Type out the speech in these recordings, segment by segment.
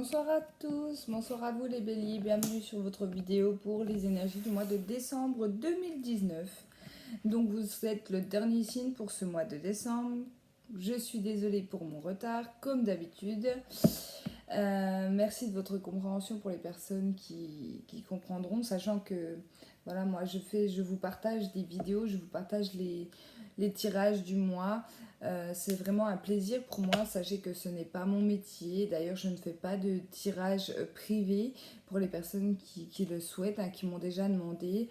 Bonsoir à tous, bonsoir à vous les béliers, bienvenue sur votre vidéo pour les énergies du mois de décembre 2019. Donc vous êtes le dernier signe pour ce mois de décembre. Je suis désolée pour mon retard, comme d'habitude. Merci de votre compréhension pour les personnes qui comprendront, sachant que voilà, moi je vous partage des vidéos, je vous partage les tirages du mois. C'est vraiment un plaisir pour moi. Sachez que ce n'est pas mon métier. D'ailleurs, je ne fais pas de tirage privé pour les personnes qui le souhaitent, hein, qui m'ont déjà demandé.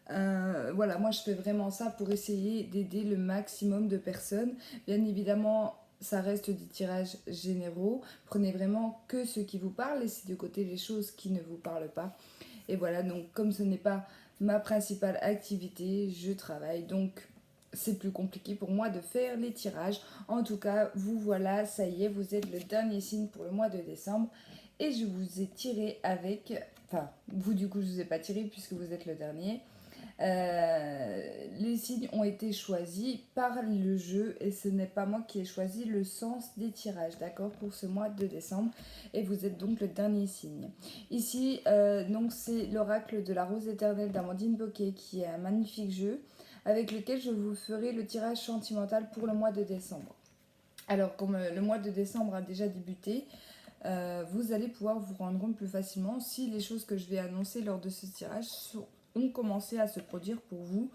Voilà, moi je fais vraiment ça pour essayer d'aider le maximum de personnes. Bien évidemment, ça reste des tirages généraux. Prenez vraiment que ce qui vous parle, laissez de côté les choses qui ne vous parlent pas. Et voilà, donc comme ce n'est pas ma principale activité, je travaille. Donc c'est plus compliqué pour moi de faire les tirages. En tout cas, vous voilà, ça y est, vous êtes le dernier signe pour le mois de décembre. Et je vous ai tiré avec... Enfin, vous du coup, je ne vous ai pas tiré puisque vous êtes le dernier. Les signes ont été choisis par le jeu et ce n'est pas moi qui ai choisi le sens des tirages, d'accord, pour ce mois de décembre. Et vous êtes donc le dernier signe. Ici, donc c'est l'oracle de la rose éternelle d'Amandine Bocquet qui est un magnifique jeu avec lequel je vous ferai le tirage sentimental pour le mois de décembre. Alors, comme le mois de décembre a déjà débuté, vous allez pouvoir vous rendre compte plus facilement si les choses que je vais annoncer lors de ce tirage ont commencé à se produire pour vous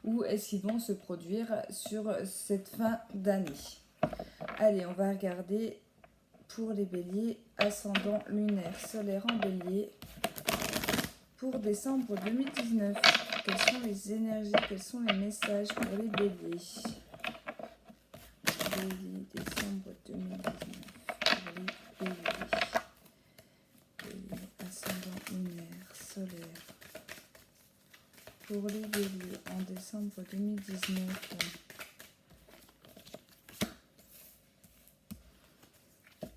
ou est-ce qu'ils vont se produire sur cette fin d'année. Allez, on va regarder pour les béliers, ascendant lunaire, solaire en bélier pour décembre 2019. Quelles sont les énergies, quels sont les messages pour les béliers? Bélier, décembre 2019. Pour les béliers. Ascendant lunaire, solaire. Pour les béliers en décembre 2019.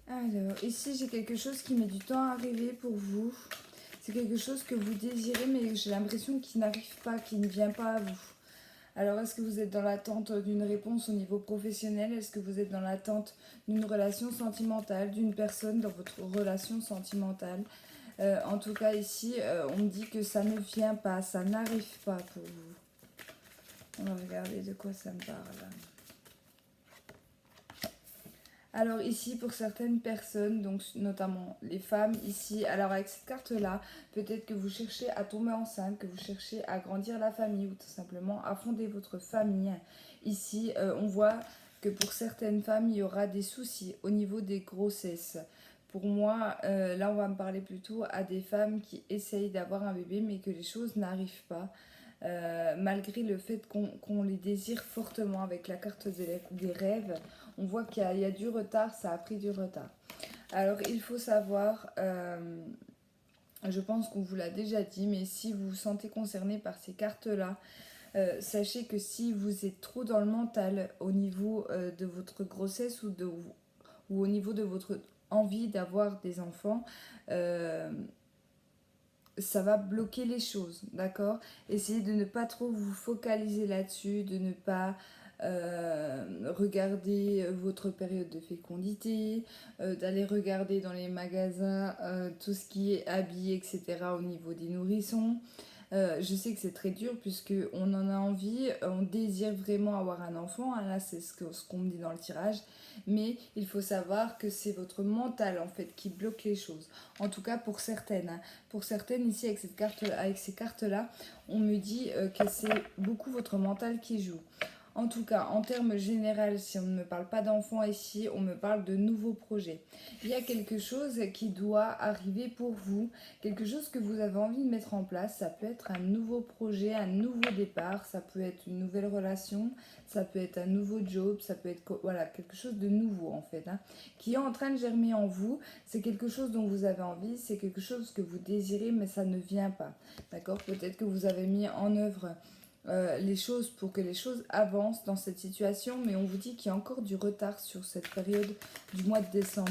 Alors, ici j'ai quelque chose qui met du temps à arriver pour vous. C'est quelque chose que vous désirez mais j'ai l'impression qu'il n'arrive pas, qu'il ne vient pas à vous. Alors, est-ce que vous êtes dans l'attente d'une réponse au niveau professionnel? Est-ce que vous êtes dans l'attente d'une relation sentimentale, d'une personne dans votre relation sentimentale? En tout cas, ici, on me dit que ça ne vient pas, ça n'arrive pas pour vous. On va regarder de quoi ça me parle. Alors ici, pour certaines personnes, donc notamment les femmes, ici, alors avec cette carte-là, peut-être que vous cherchez à tomber enceinte, que vous cherchez à grandir la famille ou tout simplement à fonder votre famille. Ici, on voit que pour certaines femmes, il y aura des soucis au niveau des grossesses. Pour moi, là, on va me parler plutôt à des femmes qui essayent d'avoir un bébé, mais que les choses n'arrivent pas. Malgré le fait qu'on les désire fortement avec la carte des rêves, on voit qu'il y a du retard, ça a pris du retard. Alors il faut savoir, je pense qu'on vous l'a déjà dit, mais si vous vous sentez concerné par ces cartes-là, sachez que si vous êtes trop dans le mental au niveau de votre grossesse ou au niveau de votre envie d'avoir des enfants, ça va bloquer les choses, d'accord? Essayez de ne pas trop vous focaliser là-dessus, de ne pas regarder votre période de fécondité, d'aller regarder dans les magasins tout ce qui est habits, etc. au niveau des nourrissons. Je sais que c'est très dur puisque on en a envie, on désire vraiment avoir un enfant, hein, là c'est ce qu'on me dit dans le tirage, mais il faut savoir que c'est votre mental en fait qui bloque les choses. En tout cas pour certaines, hein. Pour certaines ici avec ces cartes là, on me dit que c'est beaucoup votre mental qui joue. En tout cas, en termes généraux, si on ne me parle pas d'enfants ici, on me parle de nouveaux projets. Il y a quelque chose qui doit arriver pour vous, quelque chose que vous avez envie de mettre en place. Ça peut être un nouveau projet, un nouveau départ, ça peut être une nouvelle relation, ça peut être un nouveau job, ça peut être voilà, quelque chose de nouveau en fait, hein, qui est en train de germer en vous. C'est quelque chose dont vous avez envie, c'est quelque chose que vous désirez, mais ça ne vient pas. D'accord? Peut-être que vous avez mis en œuvre les choses pour que les choses avancent dans cette situation, mais on vous dit qu'il y a encore du retard sur cette période du mois de décembre.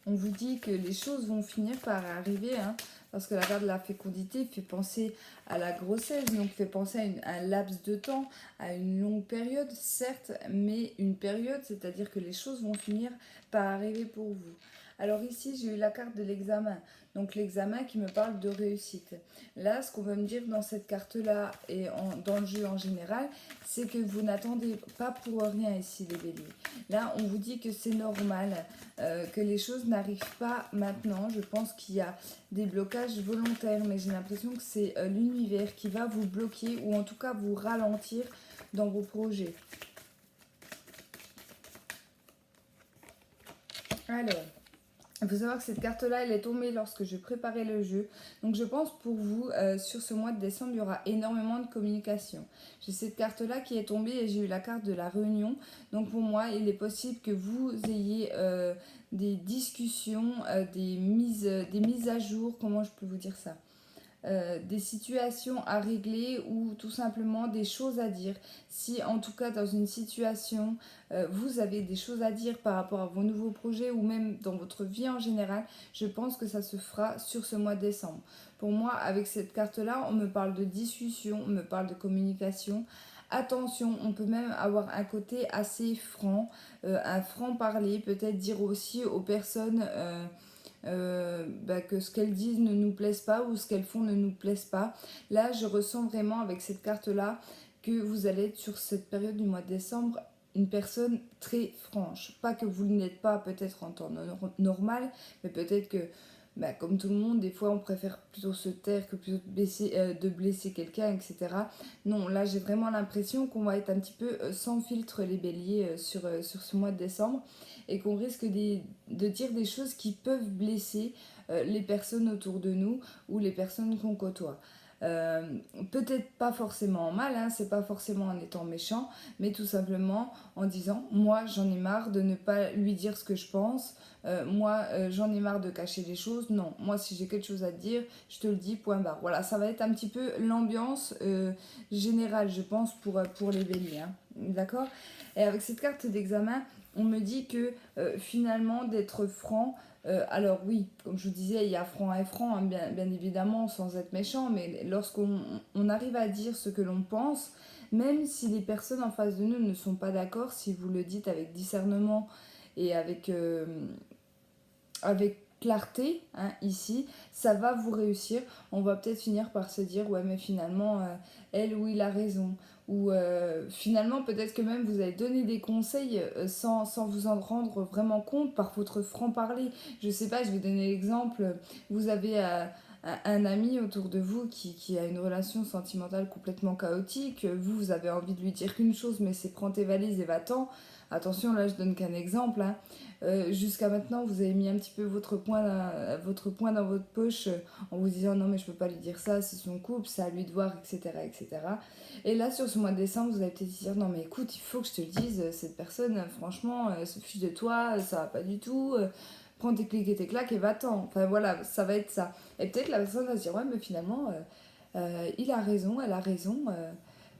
On vous dit que les choses vont finir par arriver, hein, parce que la carte de la fécondité fait penser à la grossesse, donc fait penser à un laps de temps, à une longue période, certes, mais une période, c'est-à-dire que les choses vont finir par arriver pour vous. Alors ici, j'ai eu la carte de l'examen, donc l'examen qui me parle de réussite. Là, ce qu'on va me dire dans cette carte-là et dans le jeu en général, c'est que vous n'attendez pas pour rien ici, les béliers. Là, on vous dit que c'est normal, que les choses n'arrivent pas maintenant. Je pense qu'il y a des blocages volontaires, mais j'ai l'impression que c'est l'univers qui va vous bloquer ou en tout cas vous ralentir dans vos projets. Alors, il faut savoir que cette carte-là, elle est tombée lorsque je préparais le jeu. Donc je pense pour vous, sur ce mois de décembre, il y aura énormément de communication. J'ai cette carte-là qui est tombée et j'ai eu la carte de la réunion. Donc pour moi, il est possible que vous ayez des discussions, des mises à jour, comment je peux vous dire ça, des situations à régler ou tout simplement des choses à dire. Si en tout cas dans une situation, vous avez des choses à dire par rapport à vos nouveaux projets ou même dans votre vie en général, je pense que ça se fera sur ce mois de décembre. Pour moi, avec cette carte-là, on me parle de discussion, on me parle de communication. Attention, on peut même avoir un côté assez franc, un franc-parler, peut-être dire aussi aux personnes que ce qu'elles disent ne nous plaise pas ou ce qu'elles font ne nous plaise pas. Là, je ressens vraiment avec cette carte-là que vous allez être sur cette période du mois de décembre une personne très franche. Pas que vous ne l'êtes pas peut-être en temps normal, mais peut-être que, comme tout le monde, des fois on préfère plutôt se taire que plutôt de blesser quelqu'un, etc. Non, là j'ai vraiment l'impression qu'on va être un petit peu sans filtre les béliers sur ce mois de décembre et qu'on risque de dire des choses qui peuvent blesser les personnes autour de nous ou les personnes qu'on côtoie. Euh, Peut-être pas forcément en mal, hein, c'est pas forcément en étant méchant, mais tout simplement en disant moi j'en ai marre de ne pas lui dire ce que je pense, j'en ai marre de cacher les choses, non, moi si j'ai quelque chose à te dire, je te le dis, point barre. Voilà, ça va être un petit peu l'ambiance générale, je pense, pour les béliers, hein, d'accord. Et avec cette carte d'examen, on me dit que finalement d'être franc, alors oui, comme je vous disais, il y a franc et franc, hein, bien évidemment, sans être méchant, mais lorsqu'on arrive à dire ce que l'on pense, même si les personnes en face de nous ne sont pas d'accord, si vous le dites avec discernement et avec clarté, hein, ici, ça va vous réussir. On va peut-être finir par se dire, ouais, mais finalement, elle ou il a raison. Ou finalement, peut-être que même vous avez donné des conseils sans vous en rendre vraiment compte par votre franc-parler. Je sais pas, je vais donner l'exemple. Vous avez un ami autour de vous qui a une relation sentimentale complètement chaotique. Vous avez envie de lui dire une chose, mais c'est prends tes valises et va-t'en. Attention, là, je donne qu'un exemple, hein. Jusqu'à maintenant, vous avez mis un petit peu votre poing dans votre poche en vous disant non, mais je peux pas lui dire ça, c'est son couple, c'est à lui de voir, etc., etc. Et là, sur ce mois de décembre, vous allez peut-être dire non, mais écoute, il faut que je te le dise, cette personne, franchement, se fiche de toi, ça va pas du tout. Prends tes clics et tes claques et va-t'en. Enfin voilà, ça va être ça. Et peut-être la personne va se dire ouais, mais finalement, il a raison, elle a raison.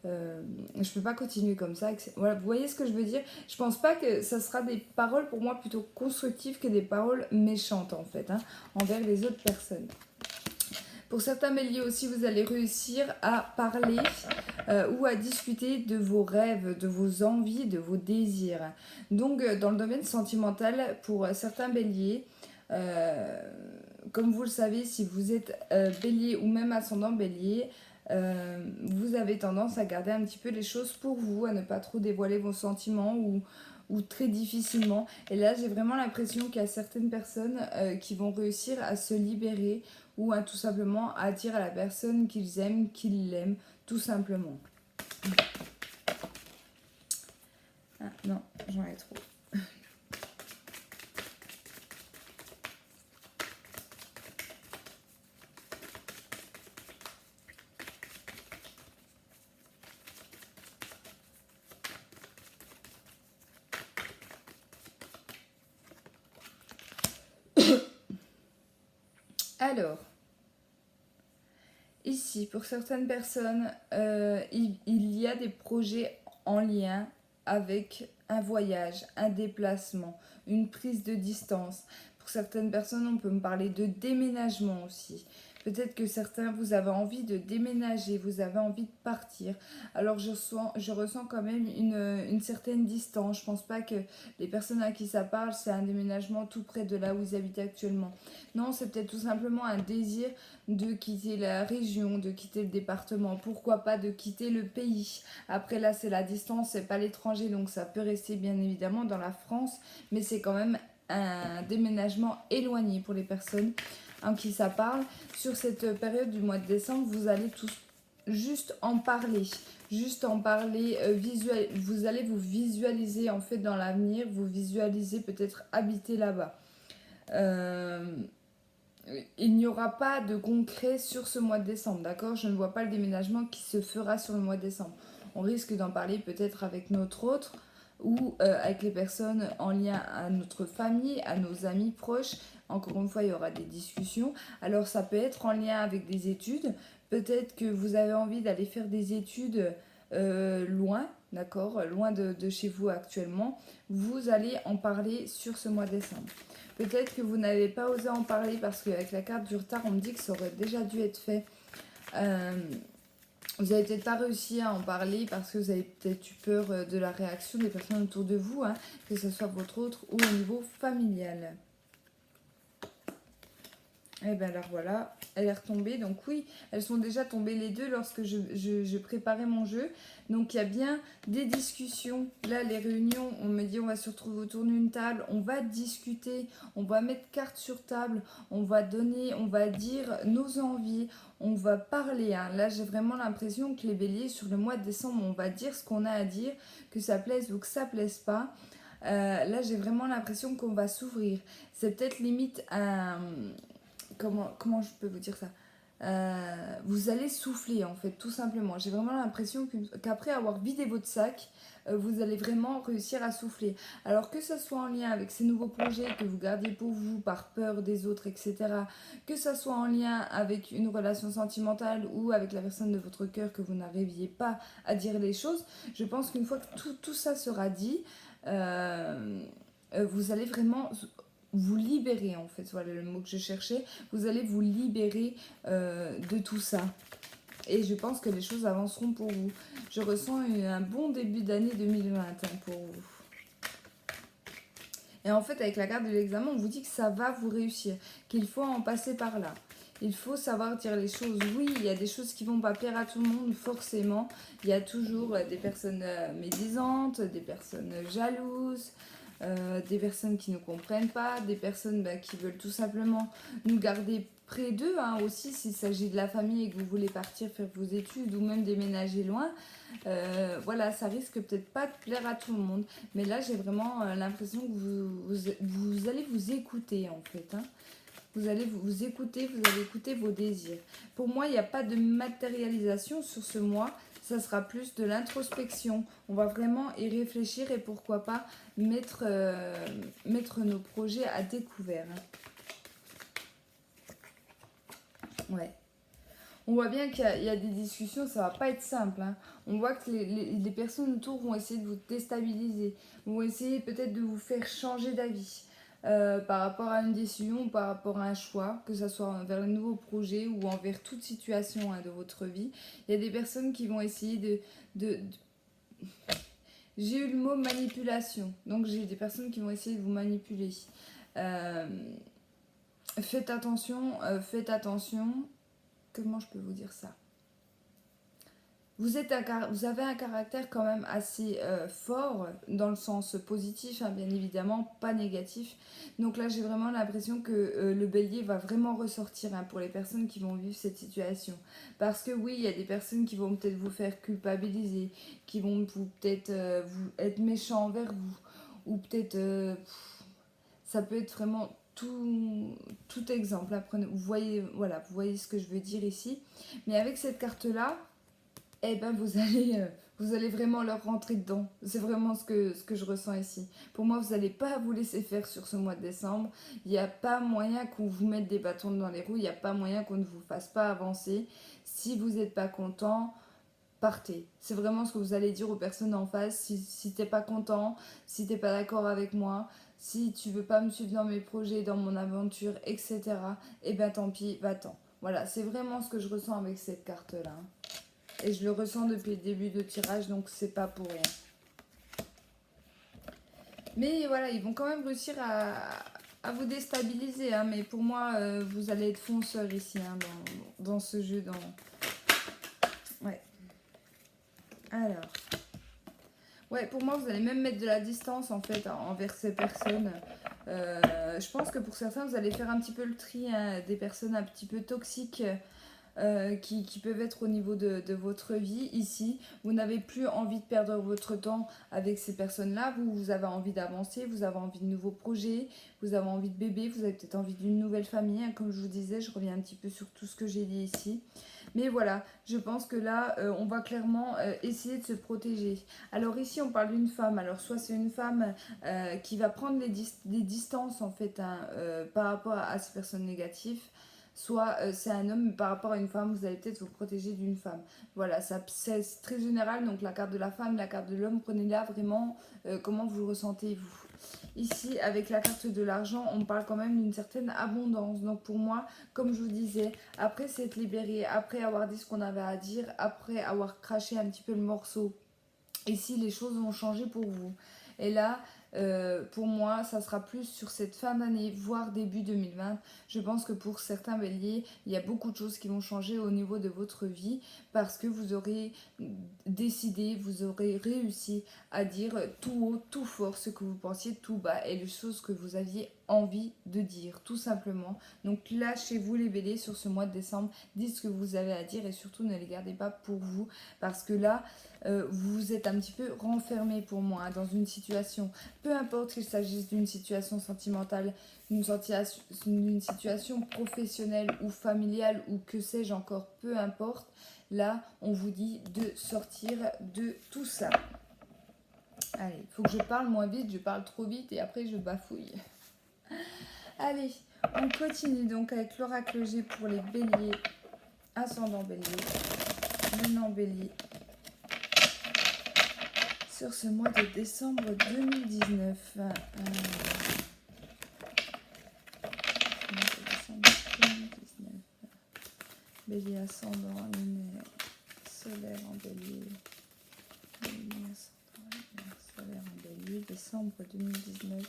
Je peux pas continuer comme ça. Voilà, vous voyez ce que je veux dire? Je pense pas que ça sera des paroles pour moi plutôt constructives que des paroles méchantes en fait, hein, envers les autres personnes. Pour certains béliers aussi, vous allez réussir à parler ou à discuter de vos rêves, de vos envies, de vos désirs. Donc, dans le domaine sentimental, pour certains béliers, comme vous le savez, si vous êtes bélier ou même ascendant bélier, vous avez tendance à garder un petit peu les choses pour vous, à ne pas trop dévoiler vos sentiments ou très difficilement. Et là, j'ai vraiment l'impression qu'il y a certaines personnes qui vont réussir à se libérer ou tout simplement à dire à la personne qu'ils aiment, qu'ils l'aiment, tout simplement. Ah non, j'en ai trop. Alors, ici, pour certaines personnes, il y a des projets en lien avec un voyage, un déplacement, une prise de distance. Pour certaines personnes, on peut me parler de déménagement aussi. Peut-être que certains, vous avez envie de déménager, vous avez envie de partir. Alors je ressens quand même une certaine distance. Je pense pas que les personnes à qui ça parle, c'est un déménagement tout près de là où ils habitent actuellement. Non, c'est peut-être tout simplement un désir de quitter la région, de quitter le département. Pourquoi pas de quitter le pays. Après là, c'est la distance, c'est pas l'étranger, donc ça peut rester bien évidemment dans la France, mais c'est quand même un déménagement éloigné pour les personnes en qui ça parle. Sur cette période du mois de décembre, vous allez tous juste en parler. Juste en parler, vous allez vous visualiser en fait dans l'avenir, vous visualisez peut-être habiter là-bas. Euh, il n'y aura pas de concret sur ce mois de décembre, d'accord? Je ne vois pas le déménagement qui se fera sur le mois de décembre. On risque d'en parler peut-être avec notre autre ou avec les personnes en lien à notre famille, à nos amis proches. Encore une fois, il y aura des discussions. Alors ça peut être en lien avec des études. Peut-être que vous avez envie d'aller faire des études loin, d'accord, loin de chez vous actuellement. Vous allez en parler sur ce mois de décembre. Peut-être que vous n'avez pas osé en parler parce qu'avec la carte du retard, on me dit que ça aurait déjà dû être fait. Vous n'avez peut-être pas réussi à en parler parce que vous avez peut-être eu peur de la réaction des personnes autour de vous, hein, que ce soit votre autre ou au niveau familial. Et bien alors voilà, elle est retombée. Donc oui, elles sont déjà tombées les deux lorsque je préparais mon jeu. Donc il y a bien des discussions. Là, les réunions, on me dit on va se retrouver autour d'une table, on va discuter, on va mettre carte sur table, on va donner, on va dire nos envies, on va parler. Hein. Là, j'ai vraiment l'impression que les béliers, sur le mois de décembre, on va dire ce qu'on a à dire, que ça plaise ou que ça plaise pas. Là, j'ai vraiment l'impression qu'on va s'ouvrir. C'est peut-être limite un... Comment je peux vous dire ça? Vous allez souffler en fait, tout simplement. J'ai vraiment l'impression qu'après avoir vidé votre sac, vous allez vraiment réussir à souffler. Alors que ça soit en lien avec ces nouveaux projets que vous gardiez pour vous par peur des autres, etc. Que ça soit en lien avec une relation sentimentale ou avec la personne de votre cœur que vous n'arriviez pas à dire les choses, je pense qu'une fois que tout ça sera dit, vous allez vraiment vous libérer en fait, voilà le mot que je cherchais, vous allez vous libérer de tout ça. Et je pense que les choses avanceront pour vous. Je ressens un bon début d'année 2020 pour vous. Et en fait, avec la carte de l'examen, on vous dit que ça va vous réussir, qu'il faut en passer par là. Il faut savoir dire les choses. Oui, il y a des choses qui vont pas plaire à tout le monde, forcément. Il y a toujours des personnes médisantes, des personnes jalouses, des personnes qui ne comprennent pas, des personnes qui veulent tout simplement nous garder près d'eux, hein, aussi s'il s'agit de la famille et que vous voulez partir faire vos études ou même déménager loin. Voilà, ça risque peut-être pas de plaire à tout le monde, mais là j'ai vraiment l'impression que vous allez vous écouter en fait, hein. Vous allez vous écouter, vous allez écouter vos désirs. Pour moi, il n'y a pas de matérialisation sur ce mois. Ça sera plus de l'introspection. On va vraiment y réfléchir et pourquoi pas mettre nos projets à découvert. Ouais. On voit bien qu'il y a des discussions, ça va pas être simple. Hein. On voit que les personnes autour vont essayer de vous déstabiliser, vont essayer peut-être de vous faire changer d'avis. Par rapport à une décision ou par rapport à un choix, que ce soit envers un nouveau projet ou envers toute situation, hein, de votre vie. Il y a des personnes qui vont essayer de... J'ai eu le mot manipulation, donc j'ai des personnes qui vont essayer de vous manipuler. Faites attention, comment je peux vous dire ça? Vous avez un caractère quand même assez fort, dans le sens positif, hein, bien évidemment, pas négatif. Donc là, j'ai vraiment l'impression que le bélier va vraiment ressortir, hein, pour les personnes qui vont vivre cette situation. Parce que oui, il y a des personnes qui vont peut-être vous faire culpabiliser, qui vont peut-être vous être méchants envers vous, ou peut-être... ça peut être vraiment tout exemple. Hein, vous voyez ce que je veux dire ici. Mais avec cette carte-là, eh ben vous allez vraiment leur rentrer dedans. C'est vraiment ce que je ressens ici. Pour moi, vous n'allez pas vous laisser faire sur ce mois de décembre. Il n'y a pas moyen qu'on vous mette des bâtons dans les roues. Il n'y a pas moyen qu'on ne vous fasse pas avancer. Si vous n'êtes pas content, partez. C'est vraiment ce que vous allez dire aux personnes en face. Si t'es pas content, si t'es pas d'accord avec moi, si tu veux pas me suivre dans mes projets, dans mon aventure, etc. Eh ben tant pis, va-t'en. Voilà, c'est vraiment ce que je ressens avec cette carte-là. Et je le ressens depuis le début de tirage, donc c'est pas pour rien. Mais voilà, ils vont quand même réussir à vous déstabiliser. Hein, mais pour moi, vous allez être fonceur ici, hein, dans ce jeu. Ouais. Alors. Ouais, pour moi, vous allez même mettre de la distance, en fait, envers ces personnes. Je pense que pour certains, vous allez faire un petit peu le tri, hein, des personnes un petit peu toxiques. Qui peuvent être au niveau de votre vie ici. Vous n'avez plus envie de perdre votre temps avec ces personnes-là. Vous avez envie d'avancer, vous avez envie de nouveaux projets, vous avez envie de bébé, vous avez peut-être envie d'une nouvelle famille. Hein, comme je vous disais, je reviens un petit peu sur tout ce que j'ai dit ici. Mais voilà, je pense que là, on va clairement essayer de se protéger. Alors ici, on parle d'une femme. Alors soit c'est une femme qui va prendre des distances en fait, hein, par rapport à ces personnes négatives. Soit c'est un homme, mais par rapport à une femme, vous allez peut-être vous protéger d'une femme. Voilà, c'est très général, donc la carte de la femme, la carte de l'homme, prenez-la vraiment comment vous ressentez vous. Ici, avec la carte de l'argent, on parle quand même d'une certaine abondance. Donc pour moi, comme je vous disais, après s'être libéré, après avoir dit ce qu'on avait à dire, après avoir craché un petit peu le morceau, ici les choses vont changer pour vous. Et là, pour moi, ça sera plus sur cette fin d'année, voire début 2020. Je pense que pour certains béliers, il y a beaucoup de choses qui vont changer au niveau de votre vie parce que vous aurez décidé, vous aurez réussi à dire tout haut, tout fort ce que vous pensiez tout bas et les choses que vous aviez envie de dire, tout simplement. Donc lâchez-vous les béliers sur ce mois de décembre, dites ce que vous avez à dire et surtout ne les gardez pas pour vous parce que là, vous êtes un petit peu renfermé pour moi, hein, dans une situation, peu importe qu'il s'agisse d'une situation sentimentale, d'une situation professionnelle ou familiale ou que sais-je encore, peu importe, là on vous dit de sortir de tout ça. Allez, il faut que je parle moins vite, je parle trop vite et après je bafouille. Allez, on continue donc avec l'oracle G pour les béliers, ascendant bélier, lunan bélier. Sur ce mois de décembre 2019. Bélier ascendant, lunaire, solaire en bélier. Bélier ascendant, lunaire, solaire en bélier. Décembre 2019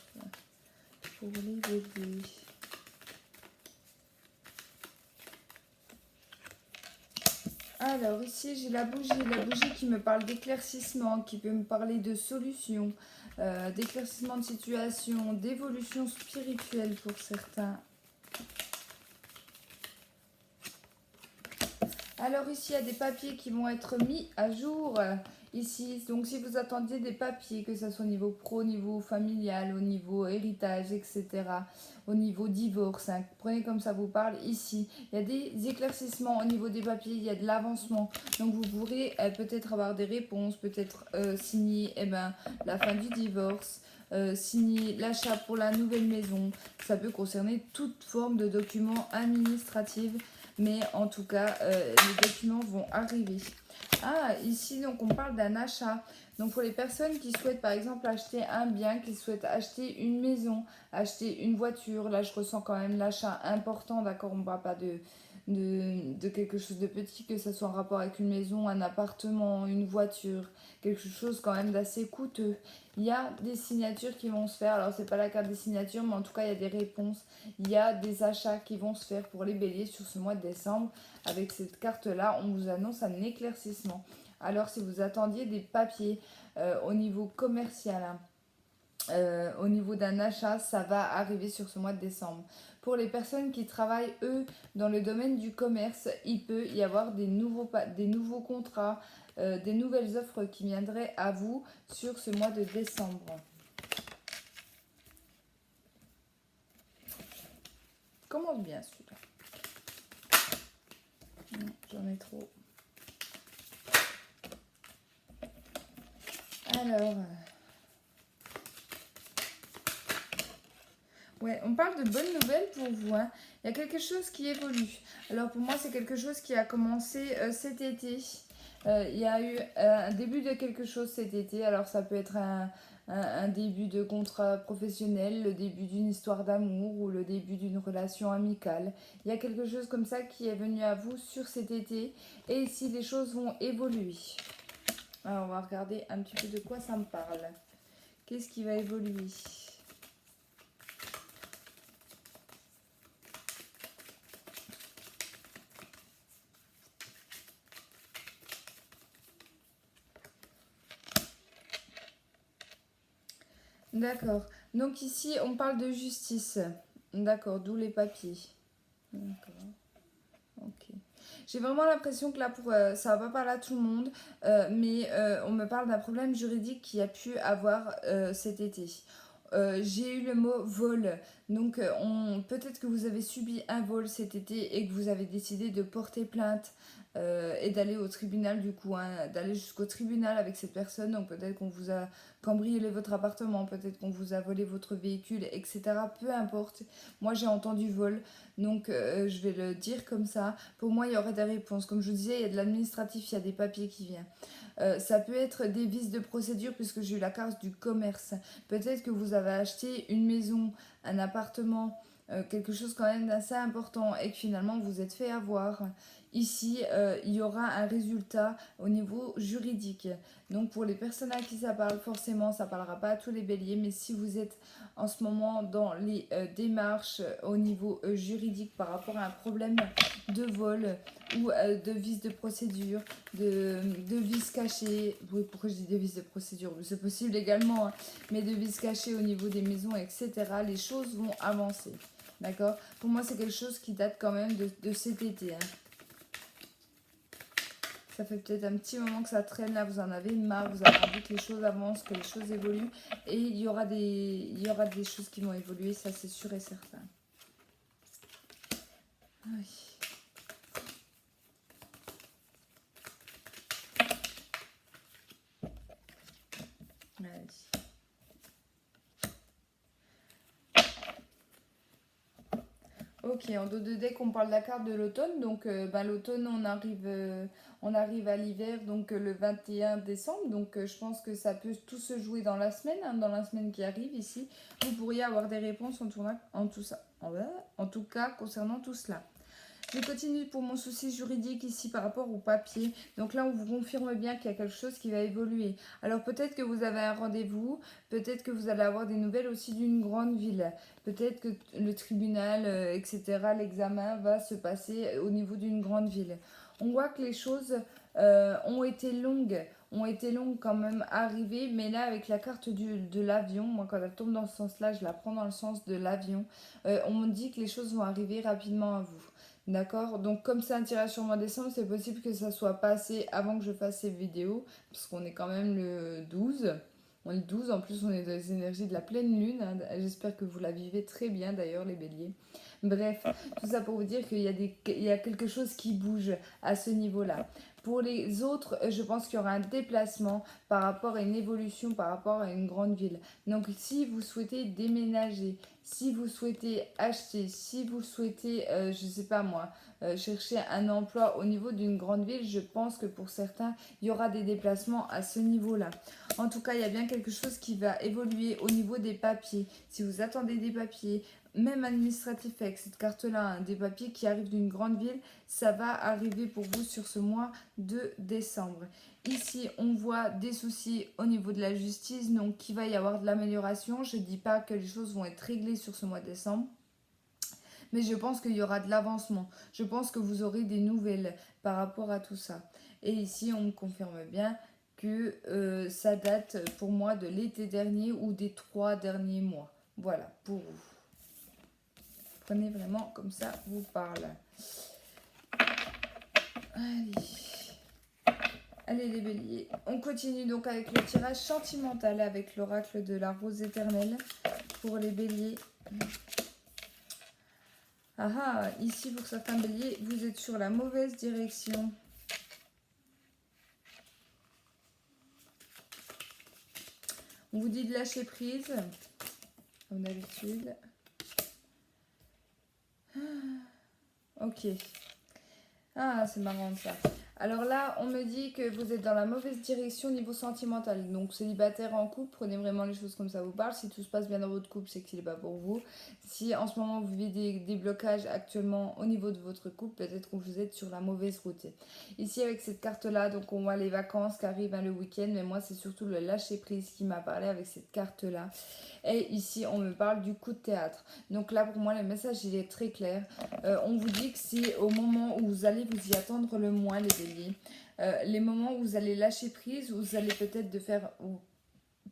pour les béliers. Alors ici j'ai la bougie qui me parle d'éclaircissement, qui peut me parler de solutions, d'éclaircissement de situation, d'évolution spirituelle pour certains. Alors ici il y a des papiers qui vont être mis à jour ici. Donc si vous attendiez des papiers, que ce soit au niveau pro, au niveau familial, au niveau héritage, etc., au niveau divorce, hein, prenez comme ça vous parle ici. Il y a des éclaircissements au niveau des papiers, il y a de l'avancement. Donc vous pourrez peut-être avoir des réponses, peut-être signer la fin du divorce. Signer l'achat pour la nouvelle maison. Ça peut concerner toute forme de documents administratifs. Mais en tout cas, les documents vont arriver. Ah, ici, donc, on parle d'un achat. Donc, pour les personnes qui souhaitent, par exemple, acheter un bien, qui souhaitent acheter une maison, acheter une voiture, là, je ressens quand même l'achat important, d'accord? On ne parle pas de quelque chose de petit, que ce soit en rapport avec une maison, un appartement, une voiture, quelque chose quand même d'assez coûteux. Il y a des signatures qui vont se faire, alors c'est pas la carte des signatures, mais en tout cas il y a des réponses, il y a des achats qui vont se faire pour les béliers sur ce mois de décembre. Avec cette carte-là, on vous annonce un éclaircissement. Alors si vous attendiez des papiers au niveau commercial, hein, au niveau d'un achat, ça va arriver sur ce mois de décembre. Pour les personnes qui travaillent, eux, dans le domaine du commerce, il peut y avoir des nouveaux contrats, des nouvelles offres qui viendraient à vous sur ce mois de décembre. Commence bien celui-là. J'en ai trop. Alors... Ouais, on parle de bonnes nouvelles pour vous. Hein. Il y a quelque chose qui évolue. Alors pour moi, c'est quelque chose qui a commencé cet été. Il y a eu un début de quelque chose cet été. Alors ça peut être un début de contrat professionnel, le début d'une histoire d'amour ou le début d'une relation amicale. Il y a quelque chose comme ça qui est venu à vous sur cet été et ici les choses vont évoluer. Alors on va regarder un petit peu de quoi ça me parle. Qu'est-ce qui va évoluer ? D'accord. Donc ici, on parle de justice. D'accord, d'où les papiers. D'accord. Ok. J'ai vraiment l'impression que là, ça va pas parler à tout le monde, mais on me parle d'un problème juridique qui a pu avoir cet été. J'ai eu le mot vol, donc peut-être que vous avez subi un vol cet été et que vous avez décidé de porter plainte et d'aller au tribunal du coup, hein, d'aller jusqu'au tribunal avec cette personne. Donc peut-être qu'on vous a cambriolé votre appartement, peut-être qu'on vous a volé votre véhicule, etc. Peu importe. Moi j'ai entendu vol, donc je vais le dire comme ça. Pour moi il y aurait des réponses. Comme je vous disais, il y a de l'administratif, il y a des papiers qui viennent. Ça peut être des vices de procédure puisque j'ai eu la carte du commerce. Peut-être que vous avez acheté une maison, un appartement, quelque chose quand même d'assez important et que finalement vous êtes fait avoir. Ici, il y aura un résultat au niveau juridique. Donc pour les personnes à qui ça parle, forcément, ça ne parlera pas à tous les béliers, mais si vous êtes en ce moment dans les démarches au niveau juridique par rapport à un problème de vol ou de vice de procédure, de vices cachés, oui, pourquoi je dis de vices de procédure, c'est possible également, hein, mais de vices cachés au niveau des maisons, etc., les choses vont avancer. D'accord? Pour moi, c'est quelque chose qui date quand même de cet été. Hein. Ça fait peut-être un petit moment que ça traîne, là, vous en avez marre, vous avez envie que les choses avancent, que les choses évoluent. Et il y aura des choses qui vont évoluer, ça c'est sûr et certain. Oui. Allez. Ok, en dos de deck, on parle de la carte de l'automne. Donc, l'automne, on arrive à l'hiver, donc le 21 décembre. Donc, je pense que ça peut tout se jouer dans la semaine, hein, dans la semaine qui arrive ici. Vous pourriez avoir des réponses en tout cas concernant tout cela. Je continue pour mon souci juridique ici par rapport au papier. Donc là, on vous confirme bien qu'il y a quelque chose qui va évoluer. Alors peut-être que vous avez un rendez-vous, peut-être que vous allez avoir des nouvelles aussi d'une grande ville. Peut-être que le tribunal, etc., l'examen va se passer au niveau d'une grande ville. On voit que les choses ont été longues quand même à arriver, mais là avec la carte de l'avion, moi quand elle tombe dans ce sens-là, je la prends dans le sens de l'avion, on me dit que les choses vont arriver rapidement à vous. D'accord? Donc comme c'est un tirage sur mois de décembre, c'est possible que ça soit passé avant que je fasse cette vidéo, parce qu'on est quand même le 12. On est le 12, en plus on est dans les énergies de la pleine lune. Hein. J'espère que vous la vivez très bien d'ailleurs les béliers. Bref, tout ça pour vous dire qu'il y a quelque chose qui bouge à ce niveau-là. Pour les autres, je pense qu'il y aura un déplacement par rapport à une évolution, par rapport à une grande ville. Donc si vous souhaitez déménager, si vous souhaitez acheter, si vous souhaitez, je ne sais pas moi, chercher un emploi au niveau d'une grande ville, je pense que pour certains, il y aura des déplacements à ce niveau-là. En tout cas, il y a bien quelque chose qui va évoluer au niveau des papiers. Si vous attendez des papiers, même administratif avec cette carte-là, hein, des papiers qui arrivent d'une grande ville, ça va arriver pour vous sur ce mois de décembre. Ici, on voit des soucis au niveau de la justice, donc qu'il va y avoir de l'amélioration. Je ne dis pas que les choses vont être réglées sur ce mois de décembre, mais je pense qu'il y aura de l'avancement. Je pense que vous aurez des nouvelles par rapport à tout ça. Et ici, on me confirme bien que ça date pour moi de l'été dernier ou des 3 derniers mois. Voilà, pour vous. Prenez vraiment comme ça vous parle. Allez les béliers, on continue donc avec le tirage sentimental avec l'oracle de la rose éternelle pour les béliers. Ah, ici pour certains béliers, vous êtes sur la mauvaise direction. On vous dit de lâcher prise, comme d'habitude. Ok. Ah, c'est marrant ça. Alors là, on me dit que vous êtes dans la mauvaise direction au niveau sentimental. Donc célibataire en couple, prenez vraiment les choses comme ça vous parle. Si tout se passe bien dans votre couple, c'est que ce n'est pas pour vous. Si en ce moment vous vivez des blocages actuellement au niveau de votre couple, peut-être que vous êtes sur la mauvaise route. Ici avec cette carte-là, donc on voit les vacances qui arrivent le week-end, mais moi c'est surtout le lâcher-prise qui m'a parlé avec cette carte-là. Et ici on me parle du coup de théâtre. Donc là pour moi le message il est très clair. On vous dit que c'est au moment où vous allez vous y attendre le moins, les béliers. Les moments où vous allez lâcher prise, où vous allez peut-être de faire, ou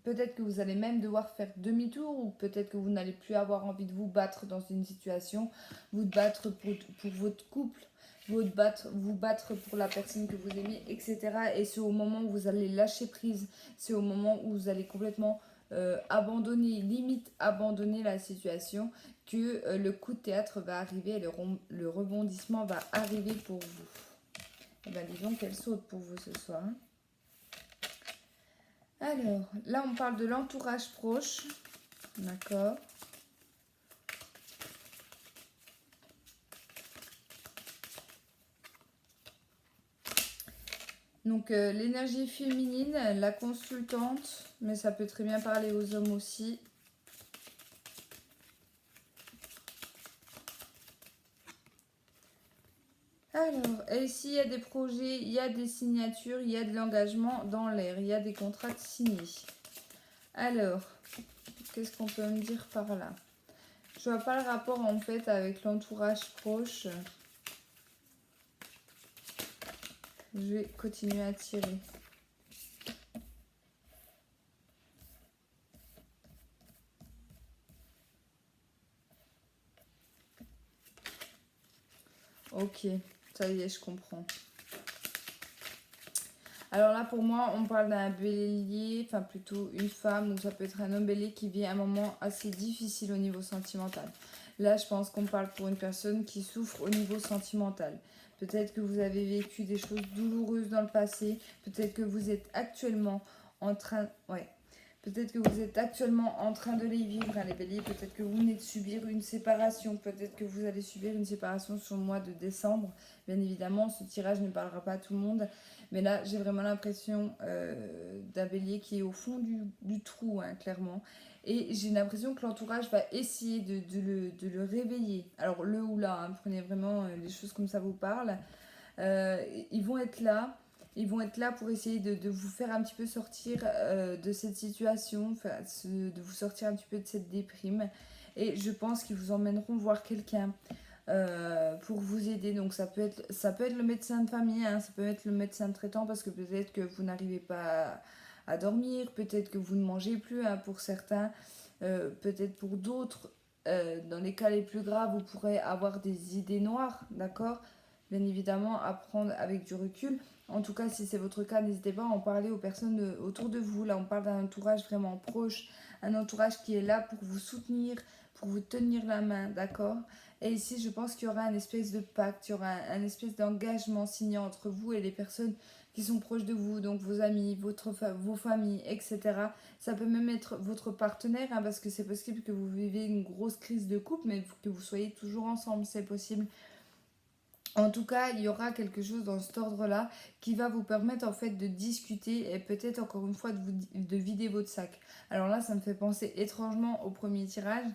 peut-être que vous allez même devoir faire demi-tour, ou peut-être que vous n'allez plus avoir envie de vous battre dans une situation, vous battre pour votre couple, vous battre pour la personne que vous aimez, etc. Et c'est au moment où vous allez lâcher prise, c'est au moment où vous allez complètement abandonner, limite abandonner la situation, que le coup de théâtre va arriver et le rebondissement va arriver pour vous. Et bien disons qu'elle saute pour vous ce soir. Alors, là on parle de l'entourage proche, d'accord. Donc l'énergie féminine, la consultante, mais ça peut très bien parler aux hommes aussi. Alors, et ici il y a des projets, il y a des signatures, il y a de l'engagement dans l'air, il y a des contrats signés. Alors, qu'est-ce qu'on peut me dire par là? Je vois pas le rapport en fait avec l'entourage proche. Je vais continuer à tirer. Ok, ça y est, je comprends. Alors là, pour moi, on parle d'un bélier, enfin plutôt une femme, ou ça peut être un homme bélier qui vit un moment assez difficile au niveau sentimental. Là, je pense qu'on parle pour une personne qui souffre au niveau sentimental. Peut-être que vous avez vécu des choses douloureuses dans le passé. Peut-être que vous êtes actuellement en train... Ouais. Peut-être que vous êtes actuellement en train de les vivre, hein, les béliers. Peut-être que vous venez de subir une séparation. Peut-être que vous allez subir une séparation sur le mois de décembre. Bien évidemment, ce tirage ne parlera pas à tout le monde. Mais là, j'ai vraiment l'impression d'un bélier qui est au fond du trou, hein, clairement. Et j'ai l'impression que l'entourage va essayer de le réveiller. Alors, le ou là, hein, prenez vraiment les choses comme ça vous parle. Ils vont être là. Ils vont être là pour essayer de vous faire un petit peu sortir de cette situation, de vous sortir un petit peu de cette déprime. Et je pense qu'ils vous emmèneront voir quelqu'un pour vous aider. Donc ça peut être le médecin de famille, hein, ça peut être le médecin traitant parce que peut-être que vous n'arrivez pas à dormir, peut-être que vous ne mangez plus, hein, pour certains, peut-être pour d'autres. Dans les cas les plus graves, vous pourrez avoir des idées noires, d'accord? Bien évidemment, à prendre avec du recul. En tout cas, si c'est votre cas, n'hésitez pas à en parler aux personnes autour de vous. Là, on parle d'un entourage vraiment proche, un entourage qui est là pour vous soutenir, pour vous tenir la main, d'accord? Et ici, je pense qu'il y aura un espèce de pacte, il y aura un espèce d'engagement signé entre vous et les personnes qui sont proches de vous, donc vos amis, vos familles, etc. Ça peut même être votre partenaire, hein, parce que c'est possible que vous vivez une grosse crise de couple, mais que vous soyez toujours ensemble, c'est possible. En tout cas, il y aura quelque chose dans cet ordre-là qui va vous permettre en fait de discuter et peut-être encore une fois de vider votre sac. Alors là, ça me fait penser étrangement au premier tirage.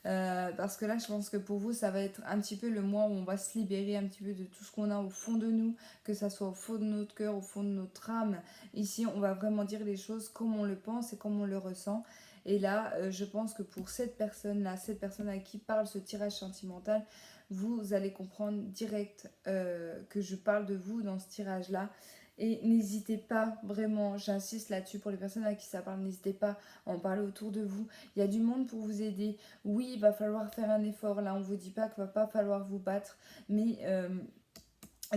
Parce que là, je pense que pour vous, ça va être un petit peu le mois où on va se libérer un petit peu de tout ce qu'on a au fond de nous, que ça soit au fond de notre cœur, au fond de notre âme. Ici, on va vraiment dire les choses comme on le pense et comme on le ressent. Et là, je pense que pour cette personne-là, cette personne à qui parle ce tirage sentimental, vous allez comprendre direct que je parle de vous dans ce tirage-là. Et n'hésitez pas, vraiment, j'insiste là-dessus pour les personnes à qui ça parle, n'hésitez pas à en parler autour de vous. Il y a du monde pour vous aider. Oui, il va falloir faire un effort. Là, on ne vous dit pas qu'il ne va pas falloir vous battre. Mais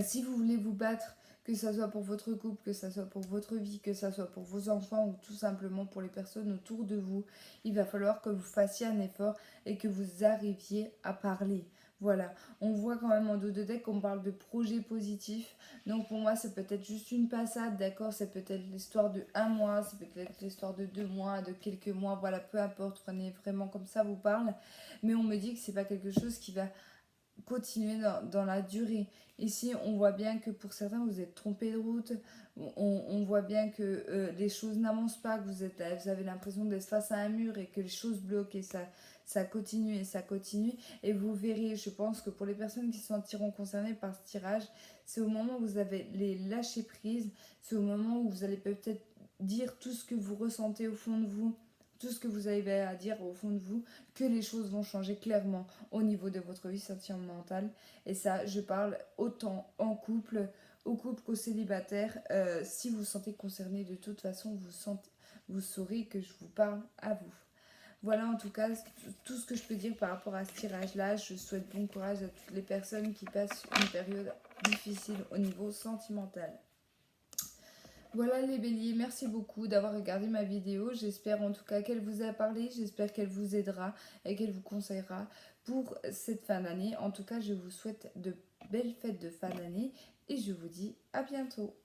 si vous voulez vous battre, que ça soit pour votre couple, que ça soit pour votre vie, que ça soit pour vos enfants ou tout simplement pour les personnes autour de vous, il va falloir que vous fassiez un effort et que vous arriviez à parler. Voilà, on voit quand même en dos de deck qu'on parle de projet positif. Donc pour moi, c'est peut-être juste une passade, d'accord? C'est peut-être l'histoire de un mois, c'est peut-être l'histoire de 2 mois, de quelques mois, voilà, peu importe, prenez vraiment comme ça vous parle. Mais on me dit que c'est pas quelque chose qui va continuer dans la durée. Ici, on voit bien que pour certains, vous êtes trompé de route. On voit bien que les choses n'avancent pas, que vous avez l'impression d'être face à un mur et que les choses bloquent et ça continue et ça continue. Et vous verrez, je pense que pour les personnes qui se sentiront concernées par ce tirage, c'est au moment où vous avez les lâcher prise, c'est au moment où vous allez peut-être dire tout ce que vous ressentez au fond de vous, tout ce que vous avez à dire au fond de vous, que les choses vont changer clairement au niveau de votre vie sentimentale. Et ça, je parle autant en couple, au couple qu'au célibataire. Si vous vous sentez concerné, de toute façon, vous saurez que je vous parle à vous. Voilà en tout cas tout ce que je peux dire par rapport à ce tirage-là. Je souhaite bon courage à toutes les personnes qui passent une période difficile au niveau sentimental. Voilà les béliers, merci beaucoup d'avoir regardé ma vidéo. J'espère en tout cas qu'elle vous a parlé, j'espère qu'elle vous aidera et qu'elle vous conseillera pour cette fin d'année. En tout cas, je vous souhaite de belles fêtes de fin d'année et je vous dis à bientôt.